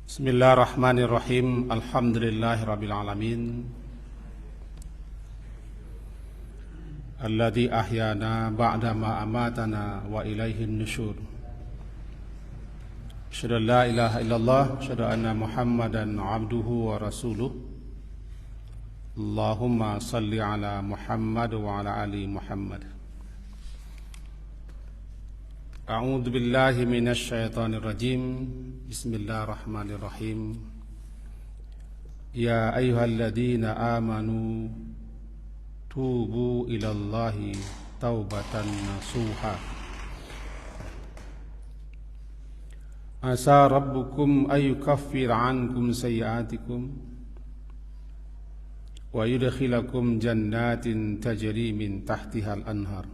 Bismillahirrahmanirrahim. Alhamdulillahirabbil alamin. Alladzi ahyana ba'da ma amatana wa ilaihin nusyur. Asyhadu an la ilaha illallah, asyhadu anna Muhammadan abduhu wa rasuluh. Allahumma salli ala Muhammad wa ala ali Muhammad. A'udzu billahi minasy syaithanir rajim. Bismillahirrahmanirrahim. Ya ayyuhalladzina amanu tubu ilallahi taubatan nasuha. Asa rabbukum ayyukaffir ankum sayyi'atikum wa yudkhilakum jannatin tajri min tahtihal anhar.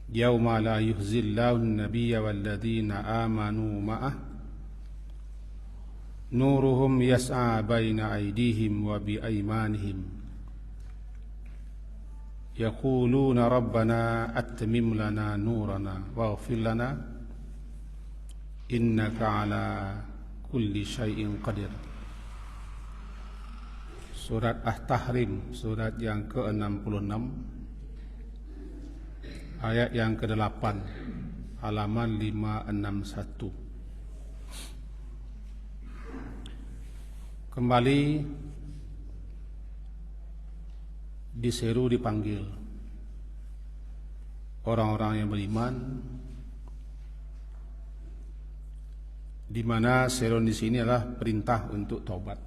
Yauma la yuhzillahu an-nabiyya walladzina amanu ma'ah nuruhum yas'a baina aydihim wa bi aymanihim yaquluna rabbana atmim lana nurana waghfir lana innaka ala kulli syai'in qadir. Surat At-Tahrim, surat yang ke-66, ayat yang ke-8, halaman 561. Kembali diseru, dipanggil orang-orang yang beriman, di mana seruan di sini adalah perintah untuk taubat.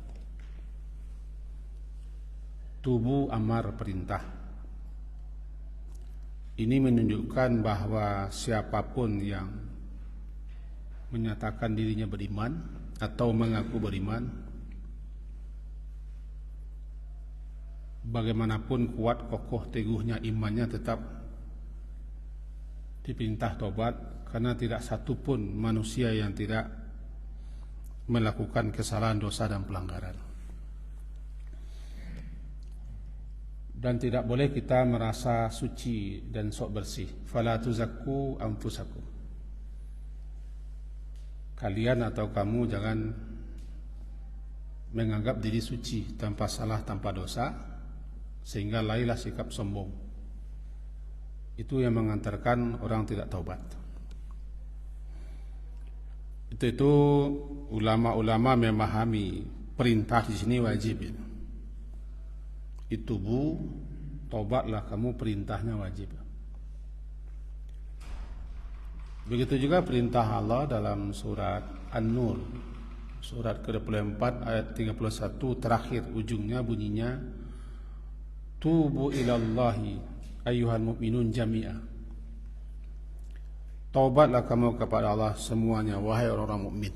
Tubu amar perintah. Ini menunjukkan bahwa siapapun yang menyatakan dirinya beriman atau mengaku beriman, bagaimanapun kuat kokoh teguhnya imannya, tetap diperintah tobat, karena tidak satupun manusia yang tidak melakukan kesalahan, dosa dan pelanggaran. Dan tidak boleh kita merasa suci dan sok bersih. Fala tuzakku anfusakum. Kalian atau kamu jangan menganggap diri suci tanpa salah, tanpa dosa, sehingga lahirlah sikap sombong. Itu yang mengantarkan orang tidak taubat. Itu ulama-ulama memahami perintah di sini wajib. Itubu, taubatlah kamu, perintahnya wajib. Begitu juga perintah Allah dalam surat An-Nur, surat ke-24 ayat 31 terakhir, ujungnya bunyinya tubu ilallahi ayyuhal mu'minun jami'a. Taubatlah kamu kepada Allah semuanya, wahai orang-orang mukmin.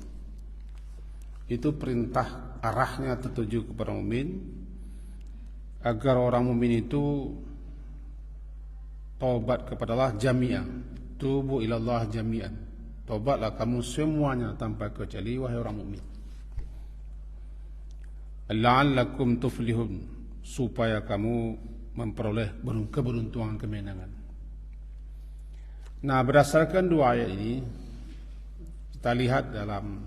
Itu perintah, arahnya tertuju kepada mukmin, agar orang mukmin itu taubat kepada Allah jami'an. Tubu ilallah jami'an. Taubatlah kamu semuanya tanpa kecuali, wahai orang mukmin. La'allakum tuflihun, supaya kamu memperoleh keberuntungan, kemenangan. Nah, berdasarkan dua ayat ini, kita lihat dalam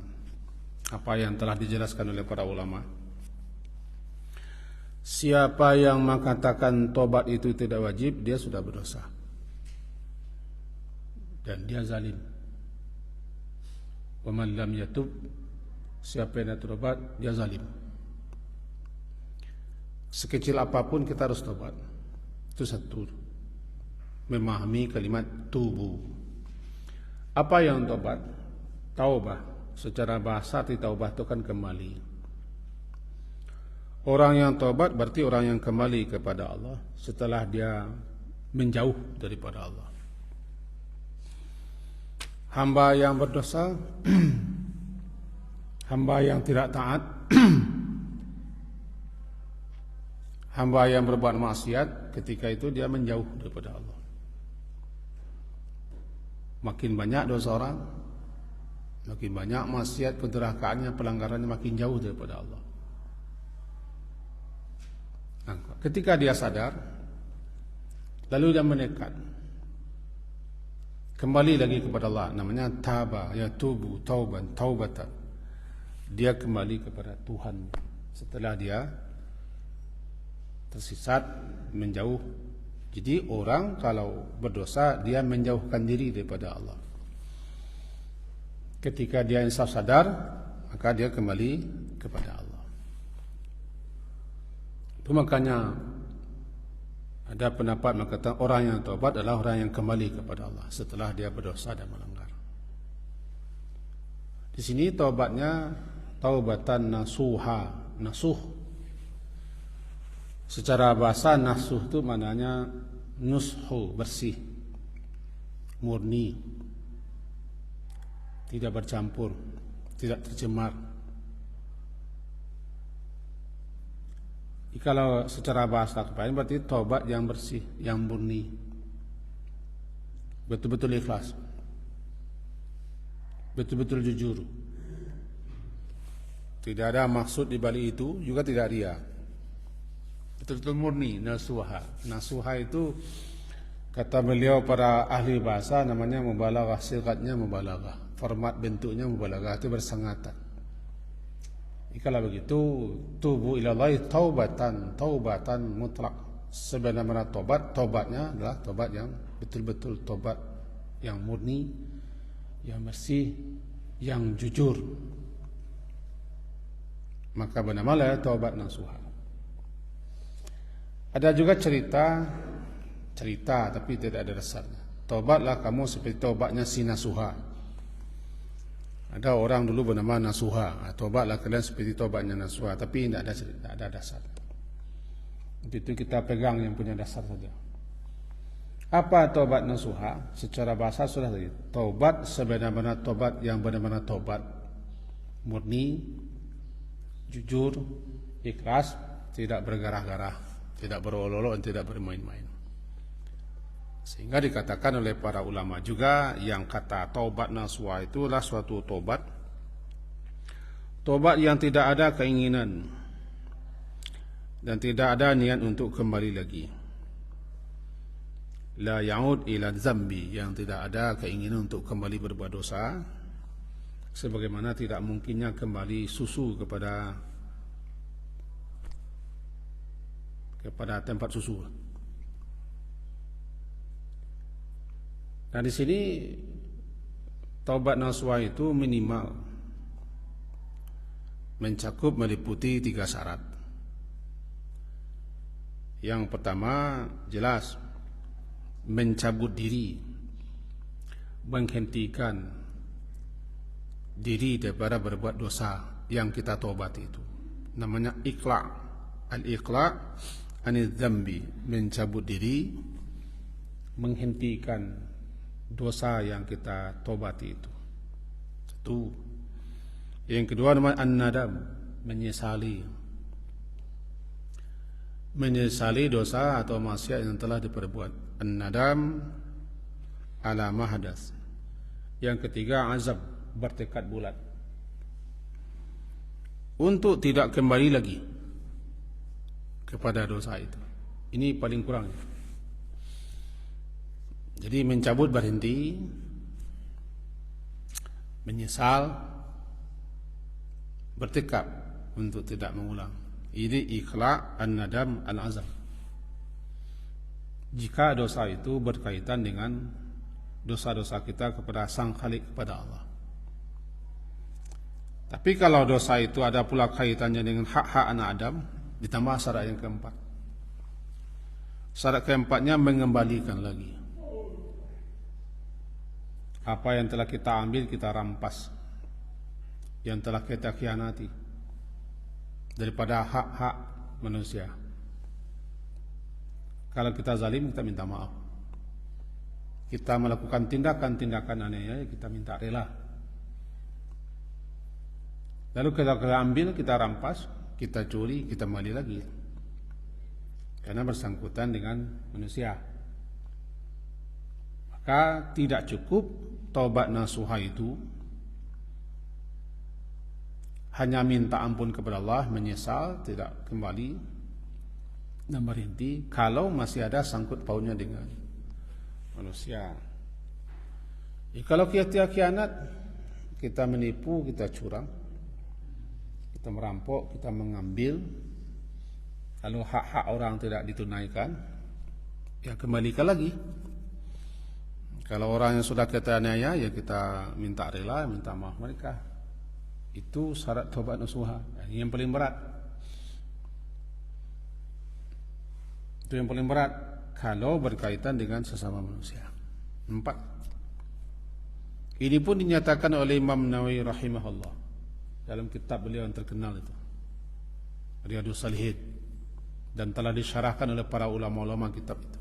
apa yang telah dijelaskan oleh para ulama. Siapa yang mengatakan tobat itu tidak wajib, dia sudah berdosa dan dia zalim. Wa man lam yatub, siapa yang tidak tobat, dia zalim. Sekecil apapun kita harus tobat. Itu satu, memahami kalimat tubu. Apa yang tobat? Taubah. Secara bahasa taubah itu kan kembali. Orang yang taubat berarti orang yang kembali kepada Allah setelah dia menjauh daripada Allah. Hamba yang berdosa, hamba yang tidak taat, hamba yang berbuat maksiat, ketika itu dia menjauh daripada Allah. Makin banyak dosa orang, makin banyak maksiat, kedurhakaannya, pelanggarannya, makin jauh daripada Allah. Ketika dia sadar, lalu dia menekat, kembali lagi kepada Allah, namanya taba, ya tubu, taubatan. Dia kembali kepada Tuhan setelah dia tersesat, menjauh. Jadi orang kalau berdosa, dia menjauhkan diri daripada Allah. Ketika dia insaf sadar, maka dia kembali kepada Allah. Itu makanya ada pendapat mengatakan orang yang taubat adalah orang yang kembali kepada Allah setelah dia berdosa dan melanggar. Di sini taubatnya taubatan nasuha, nasuh. Secara bahasa nasuh itu maknanya nushu, bersih, murni, tidak bercampur, tidak tercemar. Kalau secara bahasa lain berarti taubat yang bersih, yang murni, betul-betul ikhlas, betul-betul jujur, tidak ada maksud di balik itu, juga tidak ria, betul-betul murni. Nasuha, nasuha itu kata beliau para ahli bahasa namanya mubalaghah, sigatnya mubalaghah, format bentuknya mubalaghah, itu bersengatan. Kalau begitu, tubu ilallahi taubatan mutlak. Sebenarnya taubatnya adalah taubat yang betul-betul taubat yang murni, yang bersih, yang jujur. Maka bernamalah taubat nasuha. Ada juga cerita tapi tidak ada dasarnya. Taubatlah kamu seperti taubatnya si nasuha. Ada orang dulu bernama Nasuha, taubatlah kalian seperti taubatnya Nasuha, tapi tidak ada dasar. Itu kita pegang yang punya dasar saja. Apa taubat Nasuha? Secara bahasa sudah tadi. Taubat sebenar-benar taubat yang benar-benar taubat murni, jujur, ikhlas, tidak bergarah-garah, tidak berolok-olok, dan tidak bermain-main. Sehingga dikatakan oleh para ulama juga yang kata taubat nasuha itulah suatu taubat yang tidak ada keinginan dan tidak ada niat untuk kembali lagi. La ya'ud ila dzambi, yang tidak ada keinginan untuk kembali berbuat dosa, sebagaimana tidak mungkinnya kembali susu kepada tempat susu. Nah, di sini taubat nasuha itu minimal mencakup meliputi 3 syarat. Yang pertama jelas mencabut diri, menghentikan diri daripada berbuat dosa yang kita taubat itu. Namanya iqla', al-iqla' anil dzambi, mencabut diri, menghentikan dosa yang kita tobati itu. Satu. Yang kedua namanya an-nadam, menyesali dosa atau maksiat yang telah diperbuat. An-nadam ala ma hadas. Yang ketiga azab, bertekad bulat untuk tidak kembali lagi kepada dosa itu. Ini paling kurang. Jadi mencabut, berhenti, menyesal, bertekad untuk tidak mengulang. Ini ikhla', an-nadam, al-azam. Jika dosa itu berkaitan dengan dosa-dosa kita kepada Sang Khalik, kepada Allah. Tapi kalau dosa itu ada pula kaitannya dengan hak-hak anak Adam, ditambah syarat yang keempat. Syarat keempatnya mengembalikan lagi. Apa yang telah kita ambil kita rampas, yang telah kita khianati daripada hak-hak manusia. Kalau kita zalim, kita minta maaf. Kita melakukan tindakan-tindakan aneh, kita minta rela. Lalu kita ambil, kita rampas, kita curi, kita kembali lagi, karena bersangkutan dengan manusia. Maka tidak cukup taubat nasuha itu hanya minta ampun kepada Allah, menyesal, tidak kembali dan berhenti kalau masih ada sangkut pautnya dengan manusia. Kalau kita khianat, kita menipu, kita curang, kita merampok, kita mengambil, lalu hak-hak orang tidak ditunaikan, ya kembalikan lagi. Kalau orang yang sudah kita aniaya, ya kita minta rela, minta maaf mereka. Itu syarat taubat nasuha. Ini yang paling berat. Itu yang paling berat kalau berkaitan dengan sesama manusia. 4. Ini pun dinyatakan oleh Imam Nawawi rahimahullah dalam kitab beliau yang terkenal itu, Riyadhus Shalihin, dan telah disyarahkan oleh para ulama-ulama kitab itu.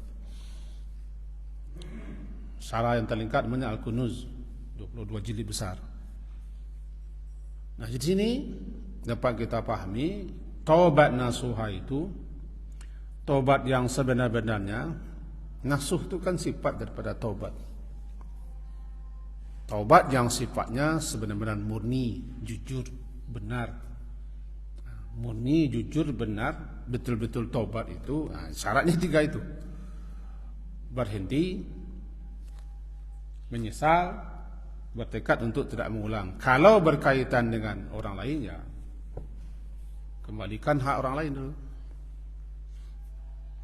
Syarah yang terlengkap namanya Al-Kunuz, 22 jilid besar. Nah, di sini dapat kita pahami taubat nasuha itu taubat yang sebenar-benarnya. Nasuh itu kan sifat daripada taubat. Taubat yang sifatnya sebenar-benar murni, jujur, benar. Murni, jujur, benar, betul-betul taubat itu, syaratnya 3 itu. Berhenti, menyesal, bertekad untuk tidak mengulang. Kalau berkaitan dengan orang lain, ya kembalikan hak orang lain dulu.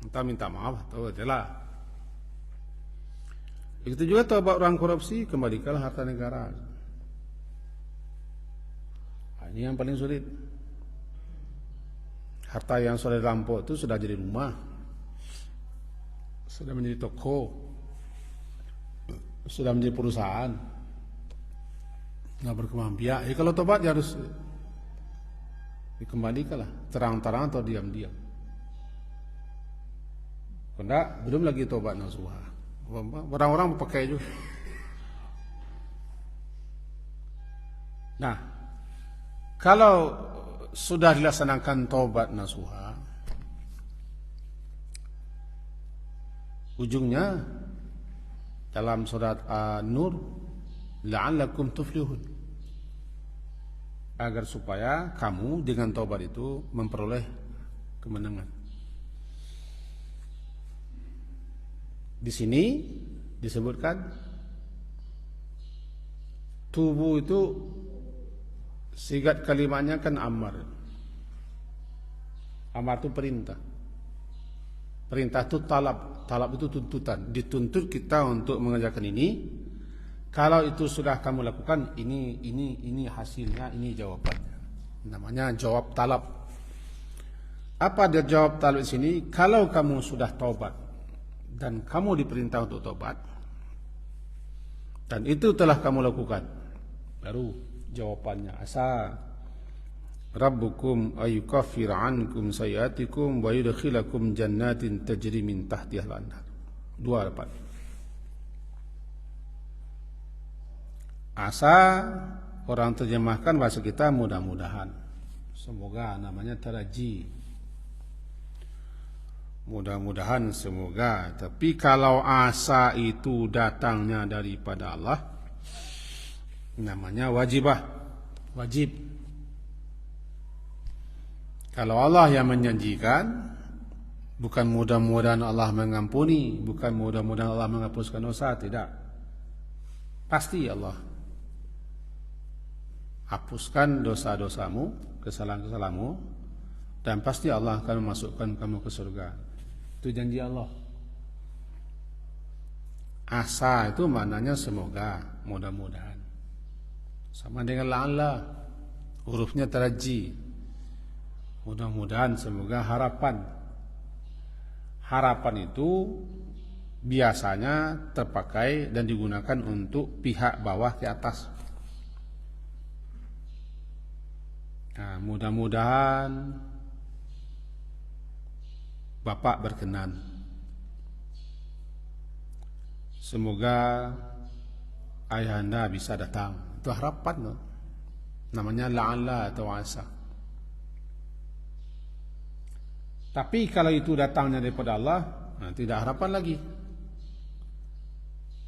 Entah minta maaf atau adalah. Begitu juga taubat orang korupsi, kembalikan harta negara. Ini yang paling sulit. Harta yang sudah dirampok itu sudah jadi rumah, sudah menjadi toko, sudah menjadi perusahaan, nggak berkembang biak. Kalau tobat ya harus dikembalikanlah, terang-terang atau diam-diam. Karena belum lagi tobat nasuha, orang-orang pakai juga. Nah, kalau sudah dilaksanakan tobat nasuha, ujungnya dalam surat An-Nur, la'allakum tuflihun, agar supaya kamu dengan taubat itu memperoleh kemenangan. Di sini disebutkan tubuh itu sigat kalimatnya kan amar. Amar itu perintah. Perintah itu talab. Talab itu tuntutan. Dituntut kita untuk mengerjakan ini. Kalau itu sudah kamu lakukan, ini hasilnya, ini jawabannya. Namanya jawab talab. Apa dia jawab talab di sini? Kalau kamu sudah taubat dan kamu diperintah untuk taubat, dan itu telah kamu lakukan, baru jawabannya, asa Rabbukum ayyukaffir ankum sayiatikum wa yudkhilakum jannatin tajri min tahtiha al-anhar. 2 dapat. Asa orang terjemahkan bahasa kita mudah-mudahan. Semoga, namanya taraji. Mudah-mudahan, semoga. Tapi kalau asa itu datangnya daripada Allah, namanya wajibah. Wajib. Kalau Allah yang menjanjikan, bukan mudah-mudahan Allah mengampuni, bukan mudah-mudahan Allah menghapuskan dosa, tidak. Pasti Allah hapuskan dosa-dosamu, kesalahan-kesalahanmu, dan pasti Allah akan memasukkan kamu ke surga. Itu janji Allah. Asa itu maknanya semoga, mudah-mudahan. Sama dengan la'alla, hurufnya taraji. Mudah-mudahan, semoga, harapan. Harapan itu biasanya terpakai dan digunakan untuk pihak bawah ke atas. Nah, mudah-mudahan Bapak berkenan. Semoga ayahanda bisa datang. Itu harapan, no? Namanya la'alla atau asa. Tapi kalau itu datangnya daripada Allah, nah, tidak harapan lagi.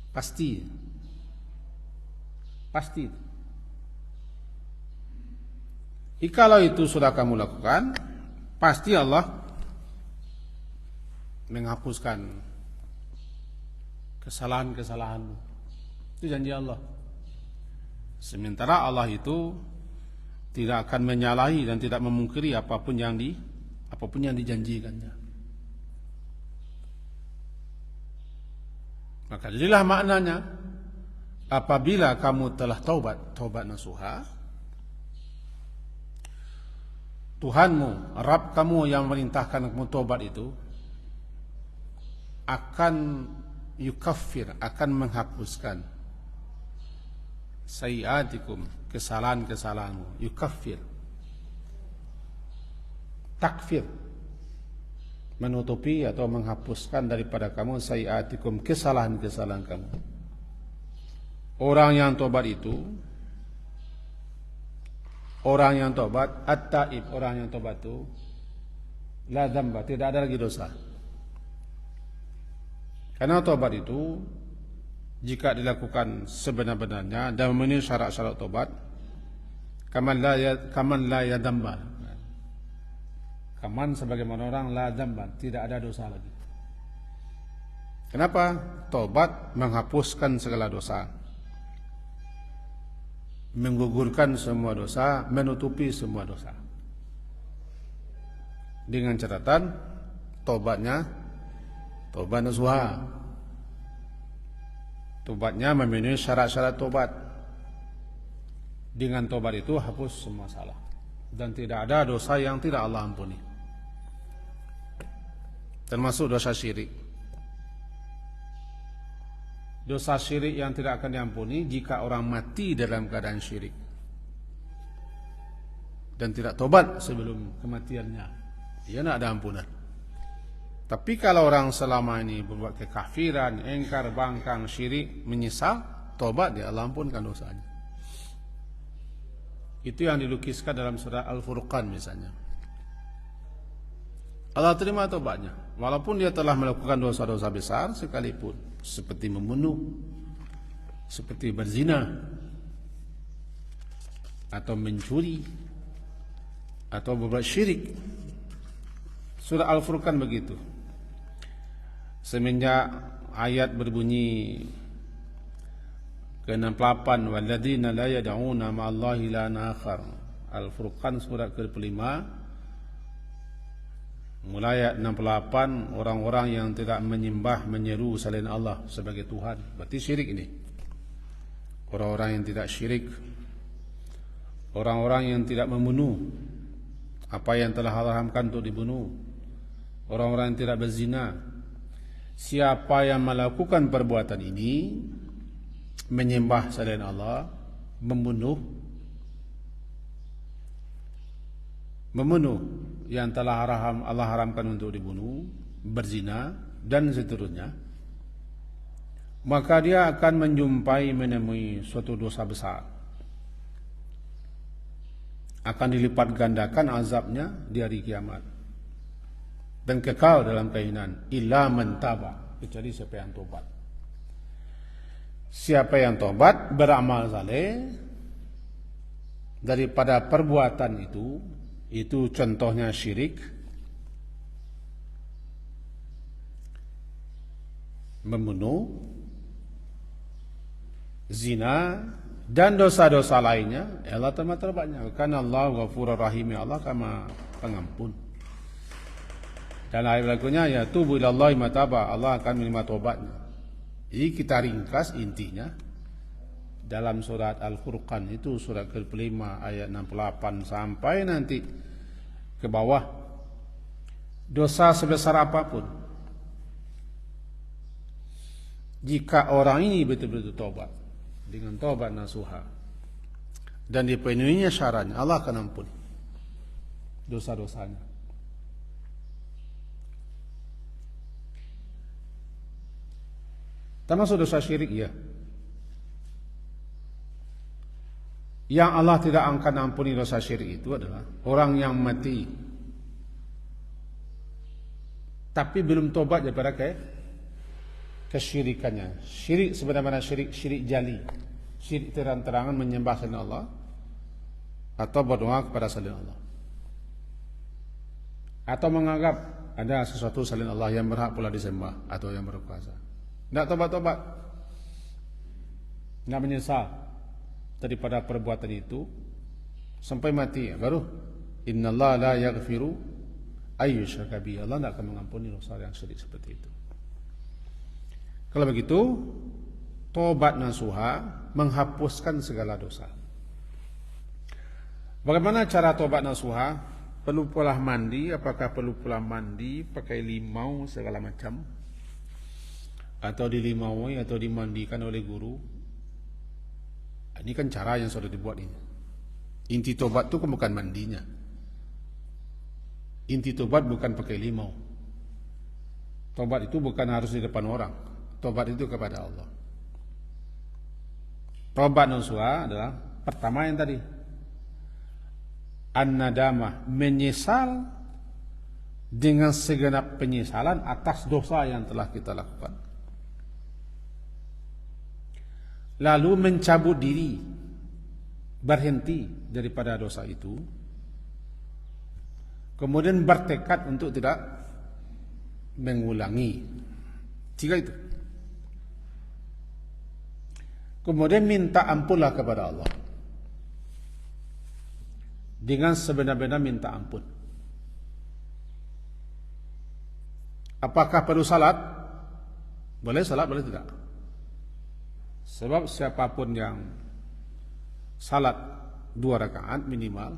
Pasti. Pasti. Kalau itu sudah kamu lakukan, pasti Allah menghapuskan kesalahan-kesalahanmu. Itu janji Allah. Sementara Allah itu tidak akan menyalahi dan tidak memungkiri apapun yang dijanjikannya. Maka jadilah maknanya, apabila kamu telah taubat nasuha, Tuhanmu, Rabb kamu yang merintahkan kamu taubat itu akan yukaffir, akan menghapuskan sayiatikum, kesalahan-kesalahanmu. Yukaffir, takfir, menutupi atau menghapuskan daripada kamu sayiatikum, kesalahan-kesalahan kamu. Orang yang tobat itu, orang yang tobat, at-taib, orang yang tobat itu la dzamba, tidak ada lagi dosa. Karena tobat itu jika dilakukan sebenar-benarnya dan memenuhi syarat-syarat tobat, kaman la yadzamba. Kaman sebagaimana orang la dzamba, tidak ada dosa lagi. Kenapa? Tobat menghapuskan segala dosa, menggugurkan semua dosa, menutupi semua dosa. Dengan catatan tobatnya tobat nasuha. Tobatnya memenuhi syarat-syarat tobat. Dengan tobat itu hapus semua salah dan tidak ada dosa yang tidak Allah ampuni, termasuk dosa syirik. Dosa syirik yang tidak akan diampuni jika orang mati dalam keadaan syirik dan tidak tobat sebelum kematiannya, ia tidak ada ampunan. Tapi kalau orang selama ini berbuat kekafiran, engkar, bangkang, syirik, menyesal, tobat, dia Allah ampunkan dosanya. Itu yang dilukiskan dalam surah Al-Furqan misalnya. Allah terima tobatnya, walaupun dia telah melakukan dosa-dosa besar sekalipun, seperti membunuh, seperti berzina, atau mencuri, atau berbuat syirik. Surah Al-Furqan begitu. Semenjak ayat berbunyi ke-68, walladzina la yad'una ma'allahi ilahan akhar. Al-Furqan surat ke-5, mulai ayat 68, orang-orang yang tidak menyembah, menyeru selain Allah sebagai Tuhan. Berarti syirik ini. Orang-orang yang tidak syirik, orang-orang yang tidak membunuh apa yang telah Allah haramkan untuk dibunuh, orang-orang yang tidak berzina. Siapa yang melakukan perbuatan ini, menyembah selain Allah, membunuh yang telah Allah haramkan untuk dibunuh, berzina dan seterusnya, maka dia akan menemui suatu dosa besar. Akan dilipat gandakan azabnya di hari kiamat dan kekal dalam kehinaan, illa man taba, kecuali siapa yang tobat. Siapa yang tobat, beramal saleh daripada perbuatan itu contohnya syirik, membunuh, zina dan dosa-dosa lainnya, Allah terima taubatnya. Karena Allah Ghafurur Rahim, Allah kama pengampun. Dan ayat berikutnya, ya tubu ilallahi mataba, Allah akan menerima taubatnya. Jadi kita ringkas intinya dalam surat Al-Furqan itu, surat ke-5 ayat 68 sampai nanti ke bawah. Dosa sebesar apapun, jika orang ini betul-betul tobat dengan tobat nasuha dan dipenuhinya syaratnya, Allah akan ampuni dosa-dosanya. Termasuk dosa syirik, ya. Yang Allah tidak akan ampuni dosa syirik itu adalah orang yang mati tapi belum tobat daripada kesyirikannya. Syirik sebenarnya syirik jali, syirik terang-terangan menyembah selain Allah atau berdoa kepada selain Allah, atau menganggap ada sesuatu selain Allah yang berhak pula disembah atau yang berkuasa. Tidak tobat-tobat. nggak menyesal daripada perbuatan itu sampai mati, baru innallaha la yaghfiru ayyushraka bihi, Allah tidak akan mengampuni dosa yang syirik seperti itu. Kalau begitu, tobat nasuha menghapuskan segala dosa. Bagaimana cara tobat nasuha? Perlu pula mandi, apakah perlu pula mandi pakai limau segala macam, atau dilimaui atau dimandikan oleh guru? Ini kan cara yang sudah dibuat ini. Inti tobat itu bukan mandinya. Inti tobat bukan pakai limau. Tobat itu bukan harus di depan orang. Tobat itu kepada Allah. Tobat nasuha adalah pertama yang tadi, an-nadamah, menyesal dengan segenap penyesalan atas dosa yang telah kita lakukan. Lalu mencabut diri, berhenti daripada dosa itu, kemudian bertekad untuk tidak mengulangi. Tiga itu. Kemudian minta ampunlah kepada Allah dengan sebenar-benar minta ampun. Apakah perlu salat? Boleh salat, boleh tidak. Sebab siapapun yang salat 2 rakaat minimal,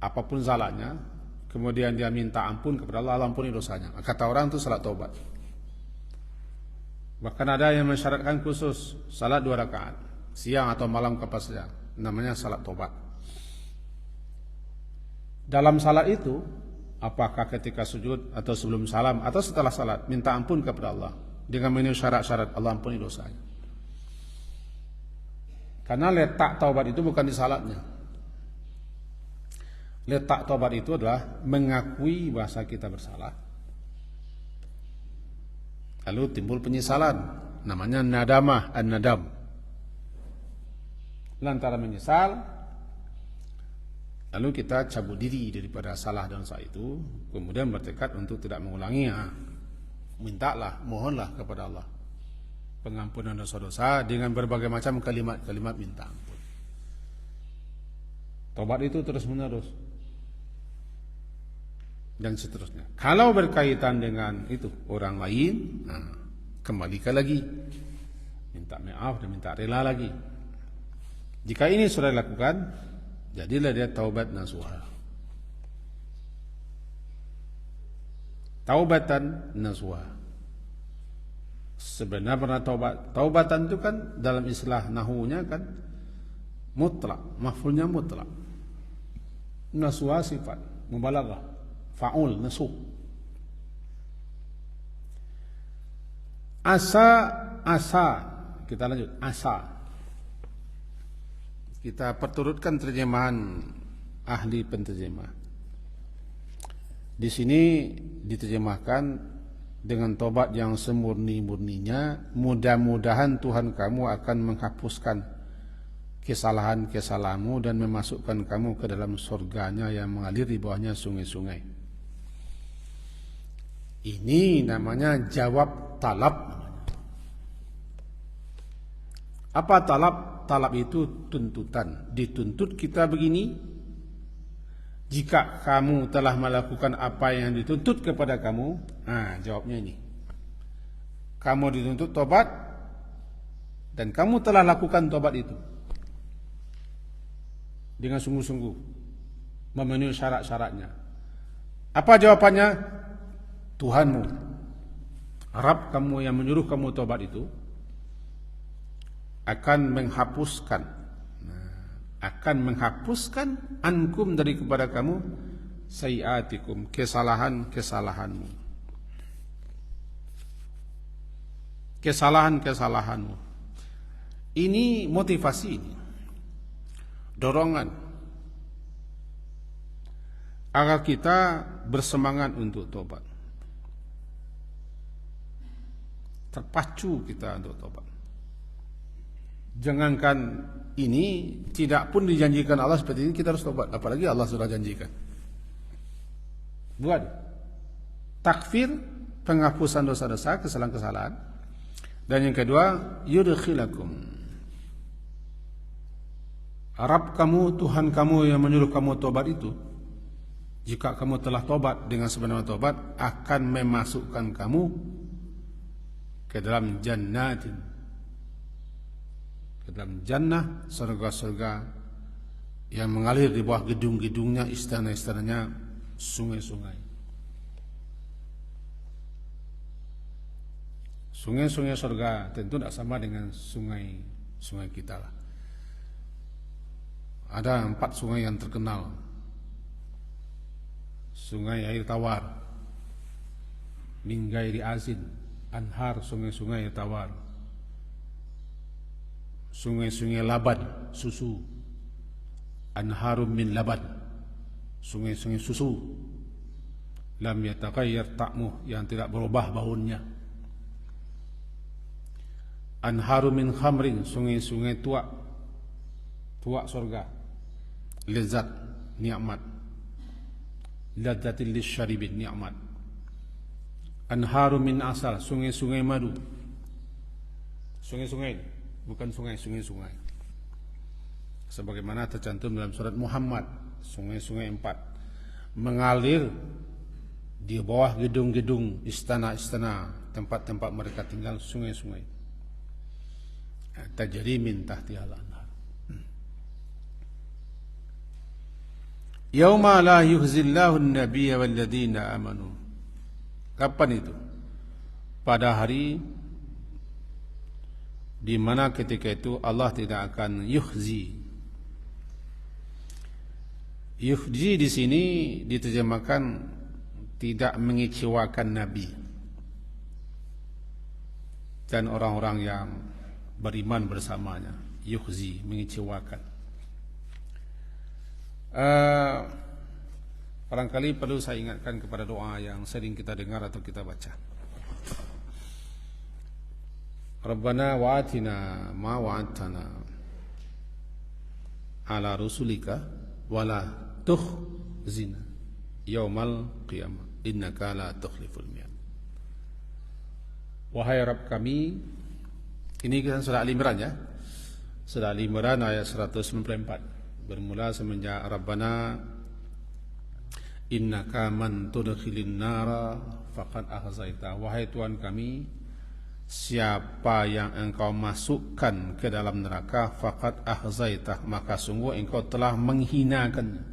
apapun salatnya, kemudian dia minta ampun kepada Allah, Allah ampuni dosanya. Kata orang itu salat taubat. Bahkan ada yang mensyaratkan khusus salat 2 rakaat, siang atau malam kapan saja, namanya salat taubat. Dalam salat itu, apakah ketika sujud atau sebelum salam atau setelah salat, minta ampun kepada Allah dengan memenuhi syarat-syarat, Allah ampuni dosanya. Karena letak taubat itu bukan di salatnya. Letak taubat itu adalah mengakui bahasa kita bersalah, lalu timbul penyesalan, namanya nadamah, an-nadam. Lantaran menyesal, lalu kita cabut diri daripada salah dan dosa itu, kemudian bertekad untuk tidak mengulanginya. Mintalah, mohonlah kepada Allah pengampunan dosa-dosa dengan berbagai macam kalimat-kalimat minta ampun. Tobat itu terus-menerus dan seterusnya. Kalau berkaitan dengan itu orang lain, kembalikan lagi, minta maaf dan minta rela lagi. Jika ini sudah dilakukan, jadilah dia taubat nasuha. Taubatan nasuha. Sebenarnya taubatan itu kan dalam istilah nahunya kan mutlak, maf'ulnya mutlak. Nasuha sifat mubalaghah, fa'ul, nasuh. Asa, kita lanjut, asa. Kita perturutkan terjemahan ahli penterjemah. Di sini diterjemahkan dengan tobat yang semurni-murninya, mudah-mudahan Tuhan kamu akan menghapuskan kesalahan-kesalahanmu dan memasukkan kamu ke dalam surganya yang mengalir di bawahnya sungai-sungai. Ini namanya jawab talab. Apa talab? Talab itu tuntutan. Dituntut kita begini, jika kamu telah melakukan apa yang dituntut kepada kamu, jawabnya ini. Kamu dituntut tobat dan kamu telah lakukan tobat itu dengan sungguh-sungguh, memenuhi syarat-syaratnya. Apa jawabannya? Tuhanmu, Rabb kamu yang menyuruh kamu tobat itu akan menghapuskan ankum dari kepada kamu sayiatikum, kesalahan-kesalahanmu. Kesalahan-kesalahanmu. Ini motivasi, dorongan agar kita bersemangat untuk tobat. Terpacu kita untuk tobat. Jangankan ini, tidak pun dijanjikan Allah seperti ini kita harus tobat, apalagi Allah sudah janjikan. Buat takfir, penghapusan dosa-dosa, kesalahan-kesalahan, Dan yang kedua, yudkhilakum. Rabb kamu, Tuhan kamu yang menyuruh kamu tobat itu, jika kamu telah tobat dengan sebenar tobat, akan memasukkan kamu ke dalam jannatin, ke dalam jannah, surga-surga yang mengalir di bawah gedung-gedungnya, istana-istananya, sungai-sungai. Sungai-sungai surga tentu tidak sama dengan sungai kita lah. Ada 4 sungai yang terkenal. Sungai air tawar, min ghairi asin, anhar, sungai-sungai air tawar. Sungai-sungai laban, susu, anharum min laban, sungai-sungai susu, lam yataghayyar ta'muh, yang tidak berubah baunya. Anharum min khamrin, sungai-sungai tuak surga, lezat, nikmat, ladzatil lisyaribin, nikmat. Anharum min asal, sungai-sungai madu. Sungai-sungai, bukan sungai-sungai. Sebagaimana tercantum dalam surat Muhammad, sungai-sungai 4 mengalir di bawah gedung-gedung, istana-istana, tempat-tempat mereka tinggal, sungai-sungai. Tajri min tahtihal anhar. Yauma la yukhzillahu an-nabiyya walladzina amanu. Kapan itu? Pada hari di mana ketika itu Allah tidak akan yukhzi. Yukhzi di sini diterjemahkan tidak mengecewakan Nabi dan orang-orang yang beriman bersamanya. Yukhzi, mengecewakan. Barangkali perlu saya ingatkan kepada doa yang sering kita dengar atau kita baca. Rabbana wa'atina ma wa'adtana ala rusulika wala tukhzina yaumal qiyamah innaka la tukhliful mi'ad. Wahai Rabb kami, ini kan surah Al-Imran ya. Surah Al-Imran ayat 194. Bermula semenjak Rabbana innaka man tudkhilin nara faqad akhzaita. Wahai Tuhan kami, siapa yang engkau masukkan ke dalam neraka, faqad akhzaita, maka sungguh engkau telah menghinakannya.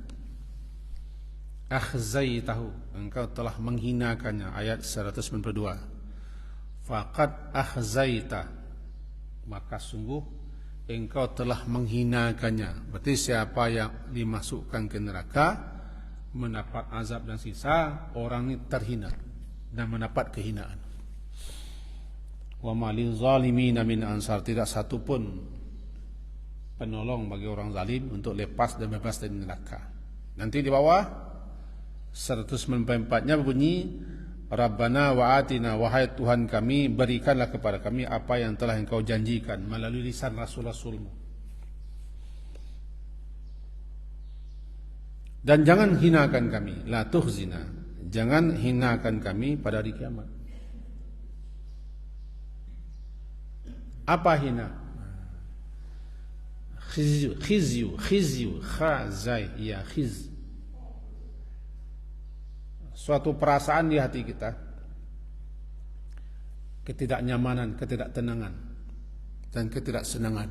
Akhzaitahu, engkau telah menghinakannya. Ayat 192. Faqad akhzaita, maka sungguh engkau telah menghinakannya. Berarti siapa yang dimasukkan ke neraka mendapat azab dan siksa, orang ini terhina dan mendapat kehinaan. Wa ma lil zalimin min ansar, tidak satu pun penolong bagi orang zalim untuk lepas dan bebas dari neraka. Nanti di bawah 194-nya berbunyi Rabbana wa'atina, wahai Tuhan kami, berikanlah kepada kami apa yang telah engkau janjikan melalui lisan Rasul-Rasulmu. Dan jangan hinakan kami, la tukhzina, jangan hinakan kami pada hari kiamat. Apa hina? Khizyu, khazai, ya khiz. Suatu perasaan di hati kita, ketidaknyamanan, ketidaktenangan, dan ketidaksenangan,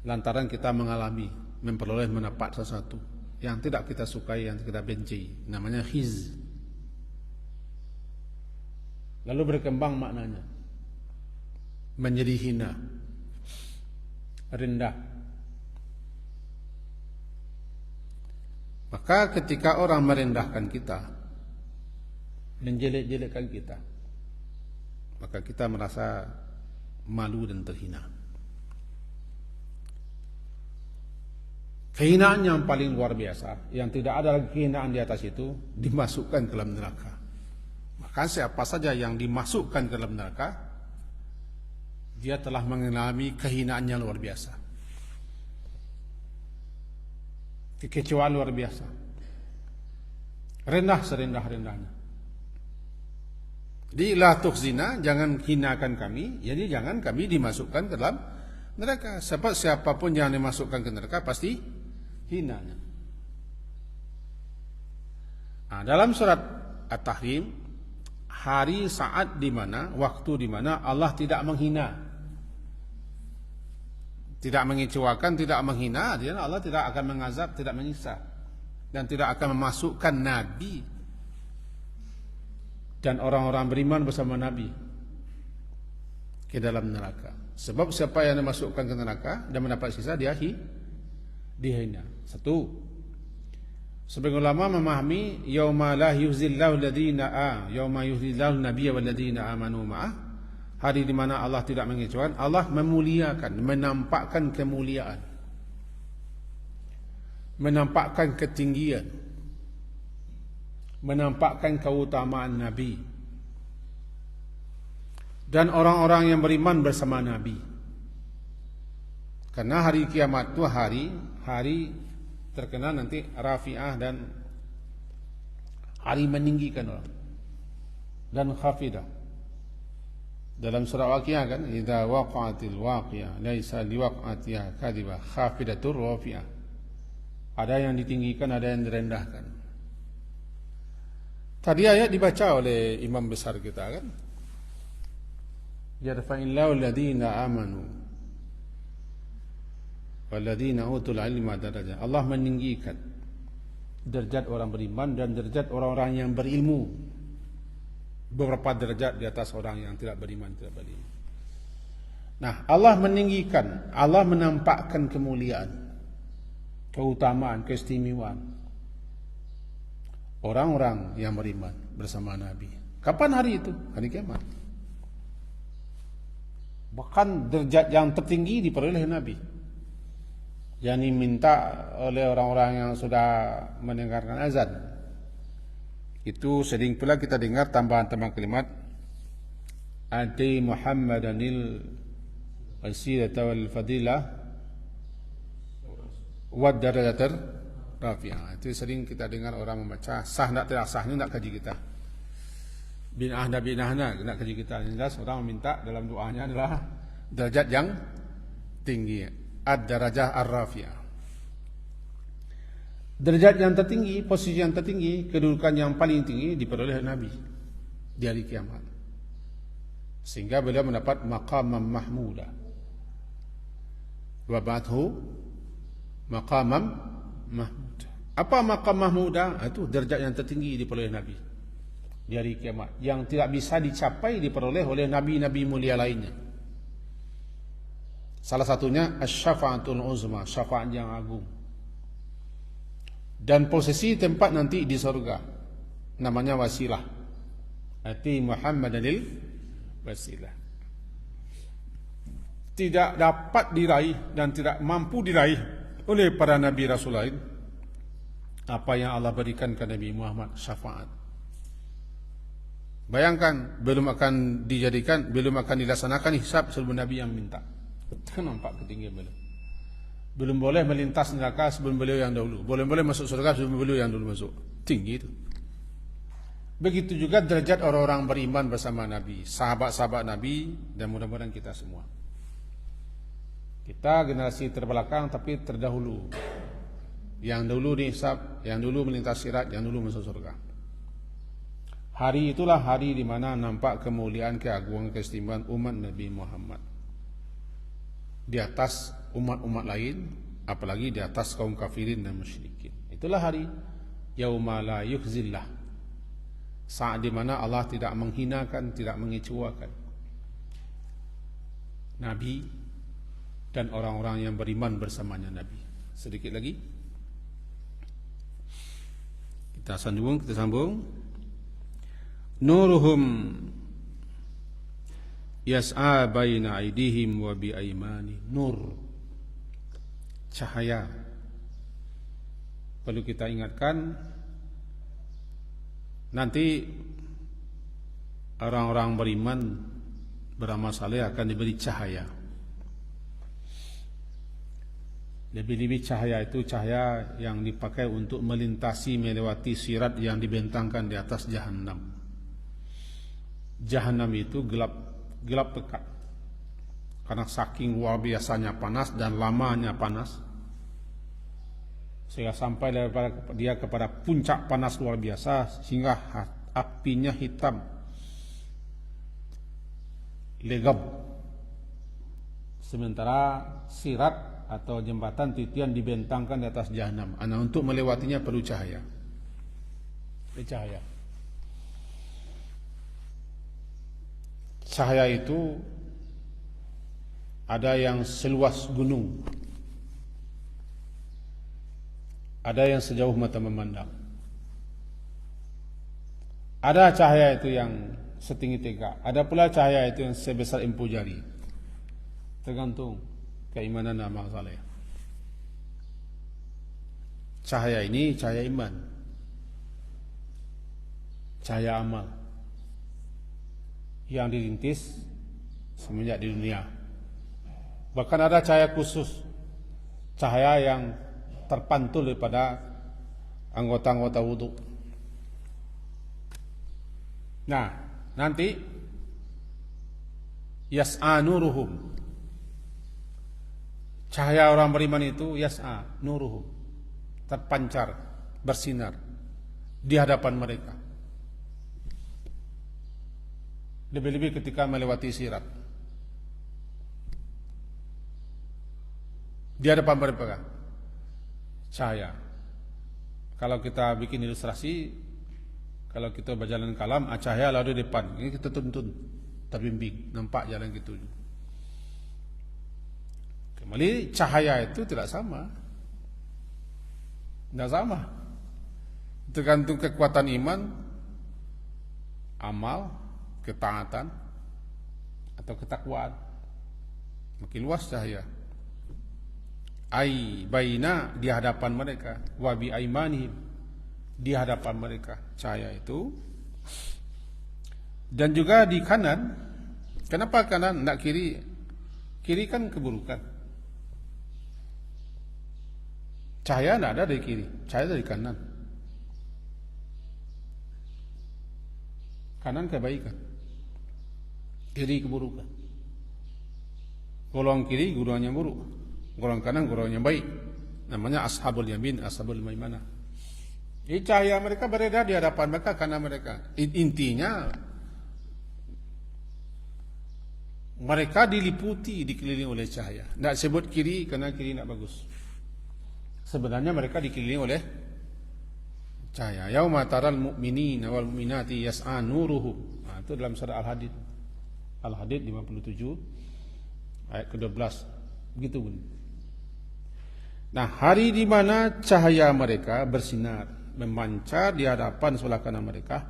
lantaran kita mengalami, memperoleh, mendapat sesuatu yang tidak kita sukai, yang kita benci, namanya khiz. Lalu berkembang maknanya menjadi hina, rendah. Maka ketika orang merendahkan kita, menjelek-jelekkan kita, maka kita merasa malu dan terhina. Kehinaan yang paling luar biasa, yang tidak ada lagi kehinaan di atas itu, dimasukkan ke dalam neraka. Maka siapa saja yang dimasukkan ke dalam neraka, dia telah mengalami kehinaan yang luar biasa, kekecewaan luar biasa, rendah serendah-rendahnya. Jadi la tukhzina, jangan hinakan kami, jadi jangan kami dimasukkan ke dalam neraka. Sebab siapapun yang dimasukkan ke neraka pasti hinanya. Nah, dalam surat At-Tahrim, hari saat di mana, waktu di mana Allah tidak menghina, tidak mengecewakan, tidak menghina, dia Allah tidak akan mengazab, tidak menyiksa, dan tidak akan memasukkan Nabi dan orang-orang beriman bersama Nabi ke dalam neraka. Sebab siapa yang dimasukkan ke neraka dan mendapat siksa, dia dihina. Satu, sebagian ulama memahami yauma la yuhzillahu alladhina yauma yuhzillahu nabiyya walladhina amanu ma'ah, hari di mana Allah tidak mengecewakan, Allah memuliakan, menampakkan kemuliaan, menampakkan ketinggian, menampakkan keutamaan Nabi dan orang-orang yang beriman bersama Nabi. Karena hari kiamat itu hari terkenal nanti rafi'ah, dan hari meninggikan orang, dan khafidah. Dalam surah Waqiah kan, idza waqa'atil waqiah laisa liwaq'atiha kadhibah khafidatur rafi'ah. Ada yang ditinggikan, ada yang direndahkan. Tadi ayat dibaca oleh imam besar kita kan, yarfa'illahu alladhina amanu walladhina utul ilma darajat. Allah meninggikan derajat orang beriman dan derajat orang-orang yang berilmu, beberapa derajat di atas orang yang tidak beriman, tidak berilmu. Nah, Allah meninggikan, Allah menampakkan kemuliaan, keutamaan, keistimewaan orang-orang yang beriman bersama Nabi. Kapan hari itu? Hari kiamat. Bahkan derajat yang tertinggi diperoleh Nabi, yang diminta oleh orang-orang yang sudah mendengarkan azan. Itu sering pula kita dengar tambahan-tambahan kalimat Ati Muhammadanil wasilata wal fadilah wad darajatar rafi'ah. Itu sering kita dengar orang membaca. Sah tak tidak sah, ini nak kaji kita. Binahna nak kaji kita. Jelas orang meminta dalam doanya adalah derajat yang tinggi, ad-darajah ar-rafi'ah. Derajat yang tertinggi, posisi yang tertinggi, kedudukan yang paling tinggi diperoleh Nabi di hari kiamat, sehingga beliau mendapat maqamam mahmuda. Wa ba'dhu maqamam mahmud. Apa maqam mahmuda? Itu derajat yang tertinggi diperoleh Nabi di hari kiamat, yang tidak bisa dicapai diperoleh oleh nabi-nabi mulia lainnya. Salah satunya asy-syafa'atul uzma, syafaat yang agung. Dan posisi tempat nanti di surga namanya wasilah. Ati Muhammadanil wasilah. Tidak dapat diraih dan tidak mampu diraih oleh para nabi rasul lain apa yang Allah berikan kepada Nabi Muhammad, syafaat. Bayangkan, belum akan dilaksanakan hisab sebelum Nabi yang minta. Nampak ketinggian beliau. Belum boleh melintas neraka sebelum beliau yang dahulu. Boleh masuk surga sebelum beliau yang dulu masuk. Tinggi itu. Begitu juga derajat orang-orang beriman bersama Nabi, sahabat-sahabat Nabi, dan mudah-mudahan kita semua. Kita generasi terbelakang tapi terdahulu. Yang dulu dihisab, yang dulu melintas sirat, yang dulu masuk surga. Hari itulah hari di mana nampak kemuliaan, keagungan, keistimewaan umat Nabi Muhammad di atas umat-umat lain, apalagi di atas kaum kafirin dan musyrikin. Itulah hari yauma la yukhzillah, saat di mana Allah tidak menghinakan, tidak mengecewakan Nabi dan orang-orang yang beriman bersamanya Nabi. Sedikit lagi kita sambung. Nuruhum yas'a baina aidihim wa bi aimani. Nur, cahaya. Perlu kita ingatkan, nanti orang-orang beriman beramal saleh akan diberi cahaya. Lebih-lebih cahaya itu cahaya yang dipakai untuk melintasi, melewati sirat yang dibentangkan di atas Jahannam. Jahanam itu gelap pekat. Karena saking luar biasanya panas dan lamanya panas, sehingga sampai dia kepada puncak panas luar biasa, sehingga apinya hitam, legap. Sementara sirat atau jembatan titian dibentangkan di atas jahanam. Untuk melewatinya perlu cahaya. Cahaya itu ada yang seluas gunung, ada yang sejauh mata memandang. Ada cahaya itu yang setinggi tegak, ada pula cahaya itu yang sebesar empu jari. Tergantung keimanan dan amal saleh. Cahaya ini cahaya iman, cahaya amal yang dirintis semenjak di dunia. Bahkan ada cahaya khusus, cahaya yang terpantul daripada anggota-anggota wudu. Nah, nanti yas'a nuruhum, cahaya orang beriman itu yas'a nuruhum, terpancar, bersinar di hadapan mereka. Lebih-lebih ketika melewati sirat, di hadapan mereka cahaya. Kalau kita bikin ilustrasi, kalau kita berjalan kalam, cahaya lalu di depan, ini kita tuntun, terbimbing, nampak jalan gitu. Kembali, cahaya itu tidak sama, tergantung kekuatan iman, amal, ketaatan, atau ketakwaan. Makin luas cahaya. Ai baina, di hadapan mereka, wa bi aimanihim, di hadapan mereka cahaya itu. Dan juga di kanan. Kenapa kanan, tidak kiri? Kiri kan keburukan. Cahaya tidak ada dari kiri, cahaya dari kanan. Kanan kebaikan, kiri keburukan. Golongan kiri golongannya buruk, golongan kanan golongannya baik. Namanya ashabul yamin, ashabul maimanah. Jadi cahaya mereka beredar di hadapan mereka, karena mereka intinya mereka diliputi, dikelilingi oleh cahaya. Tidak sebut kiri karena kiri tidak bagus. Sebenarnya mereka dikelilingi oleh cahaya. Yauma taral mu'minina wal mu'minati yas'a nuruhum. Nah, itu dalam surah Al-Hadid. Al-Hadid 57 ayat ke-12. Begitu pun. Nah, hari di mana cahaya mereka bersinar, memancar di hadapan sebelah kanan mereka,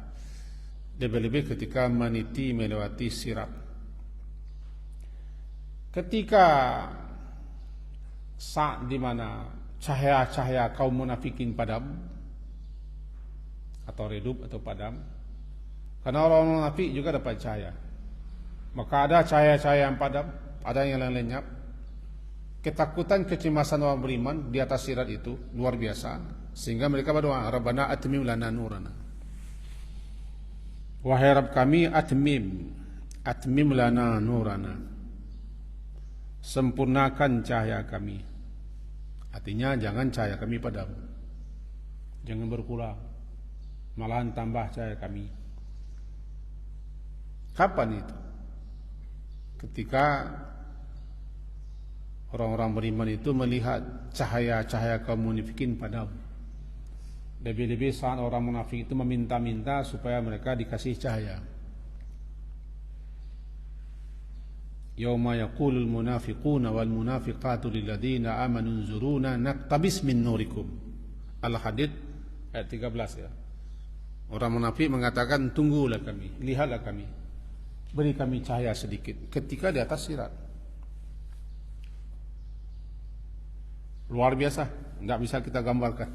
lebih-lebih ketika meniti melewati sirat. Ketika saat di mana cahaya-cahaya kaum munafikin padam atau redup atau padam, karena orang munafik juga dapat cahaya, maka ada cahaya-cahaya yang padam, ada yang lenyap. Ketakutan, kecemasan orang beriman di atas sirat itu luar biasa, sehingga mereka berdoa, Rabbana atmim lana nurana, wahai Rabb kami, atmim lana nurana, sempurnakan cahaya kami. Artinya jangan cahaya kami padam, jangan berkurang, malahan tambah cahaya kami. Kapan itu? Ketika orang-orang beriman itu melihat cahaya-cahaya kaum munafikin padam. Lebih-lebih saat orang munafik itu meminta-minta supaya mereka dikasih cahaya. Yauma yaqulul munafiquna wal munafiqatu lil ladzina amanu unzuruna naqtabis min nurikum. Al-Hadid ayat 13 ya. Orang munafik mengatakan, tunggulah kami, lihatlah kami, beri kami cahaya sedikit ketika di atas sirat. Luar biasa, tidak bisa kita gambarkan.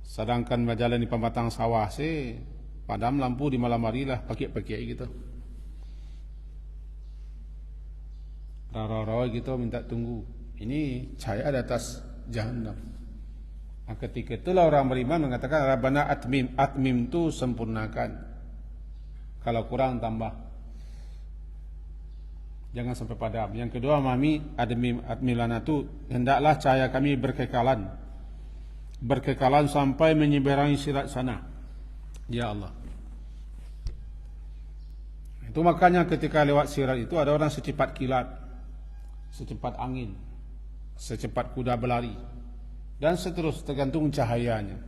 Sedangkan berjalan di pembatang sawah padam lampu di malam hari lah, pakai gitu. Rawa-rawa gitu minta tunggu. Ini cahaya di atas jahanam. Nah, ketika itulah orang beriman mengatakan, Rabbana atmim itu sempurnakan. Kalau kurang tambah. Jangan sampai padam. Yang kedua, mami admilanatu, hendaklah cahaya kami berkekalan. Berkekalan sampai menyeberangi sirat sana. Ya Allah. Itu makanya ketika lewat sirat itu ada orang secepat kilat, secepat angin, secepat kuda berlari, dan seterusnya, tergantung cahayanya.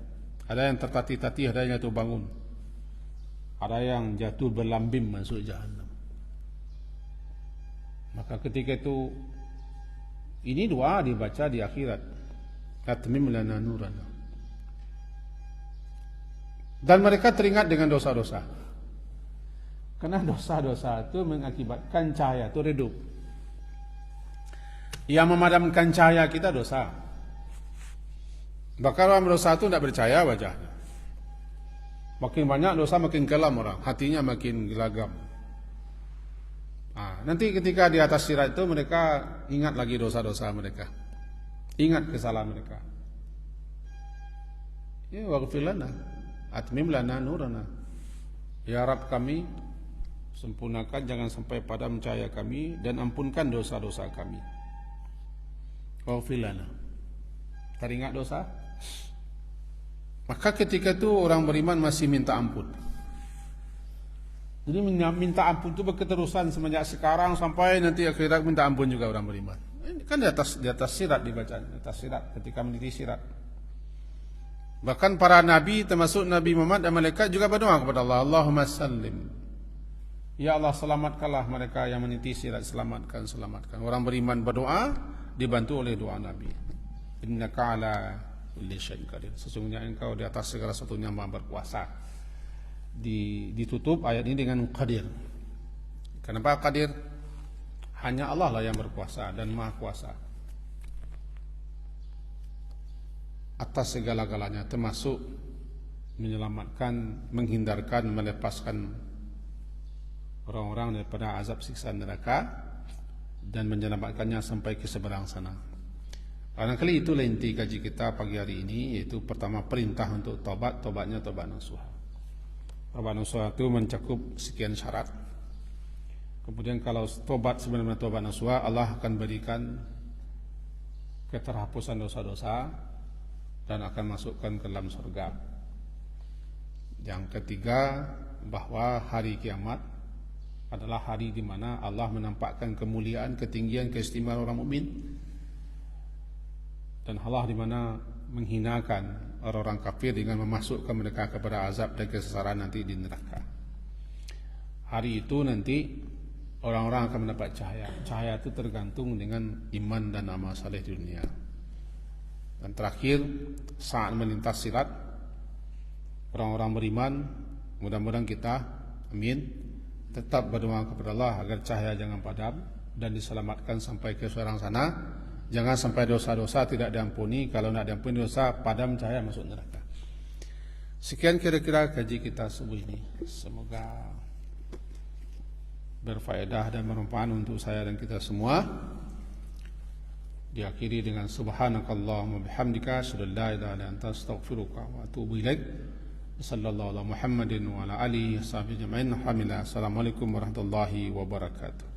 Ada yang tertatih-tatih, ada yang jatuh bangun, ada yang jatuh berlambim masuk jahannam. Maka ketika itu, ini doa dibaca di akhirat, atmim lana nurana. Dan mereka teringat dengan dosa-dosa. Karena dosa-dosa itu mengakibatkan cahaya itu redup. Yang memadamkan cahaya kita dosa. Bahkan orang berdosa itu tidak bercahaya wajahnya. Makin banyak dosa makin kelam orang, hatinya makin gelagam. Nanti ketika di atas sirat itu mereka ingat lagi dosa-dosa mereka, ingat kesalahan mereka. Ya waghfir lana, atmim lana nurana. Ya Rabb kami, sempurnakan jangan sampai padam cahaya kami, dan ampunkan dosa-dosa kami. Waghfir lana. Teringat dosa? Maka ketika itu orang beriman masih minta ampun. Jadi minta ampun itu berketerusan semenjak sekarang sampai nanti akhirat, minta ampun juga orang beriman. Ini kan di atas sirat dibaca, di atas sirat ketika meniti sirat. Bahkan para nabi termasuk Nabi Muhammad dan malaikat juga berdoa kepada Allah, Allahumma sallim. Ya Allah, selamatkanlah mereka yang meniti sirat, selamatkan. Orang beriman berdoa dibantu oleh doa Nabi. Innaka ala kulli syai'in qadir. Sesungguhnya engkau di atas segala sesuatunya Maha berkuasa. Ditutup ayat ini dengan qadir. Kenapa qadir? Hanya Allah lah yang berkuasa dan Maha kuasa atas segala-galanya, termasuk menyelamatkan, menghindarkan, melepaskan orang-orang daripada azab siksa neraka dan menyelamatkannya sampai ke seberang sana. Barangkali itulah inti kaji kita pagi hari ini, yaitu pertama perintah untuk tobat, tobatnya tobat nasuha. Tobat nasuha itu mencakup sekian syarat. Kemudian kalau tobat sebenarnya tobat nasuha, Allah akan berikan keterhapusan dosa-dosa dan akan masukkan ke dalam surga. Yang ketiga, bahwa hari kiamat adalah hari di mana Allah menampakkan kemuliaan, ketinggian, keistimewaan orang mukmin, dan Allah di mana menghinakan orang-orang kafir dengan memasukkan mereka kepada azab dan kesesaran nanti di neraka. Hari itu nanti orang-orang akan mendapat cahaya. Cahaya itu tergantung dengan iman dan amal saleh di dunia. Dan terakhir, saat melintas sirat, orang-orang beriman, mudah-mudahan kita, amin, tetap berdoa kepada Allah agar cahaya jangan padam dan diselamatkan sampai ke seberang sana. Jangan sampai dosa-dosa tidak diampuni. Kalau tidak diampuni dosa, padam cahaya masuk neraka. Sekian kira-kira kaji kita subuh ini. Semoga berfaedah dan bermanfaat untuk saya dan kita semua. Diakhiri dengan subhanakallahumma bihamdika asyhadu an la ilaha illa anta astaghfiruka wa atubu ilaik. Sallallahu ala Muhammadin wa ala alihi washabbihi ajma'in. Alhamdulillah. Assalamualaikum warahmatullahi wabarakatuh.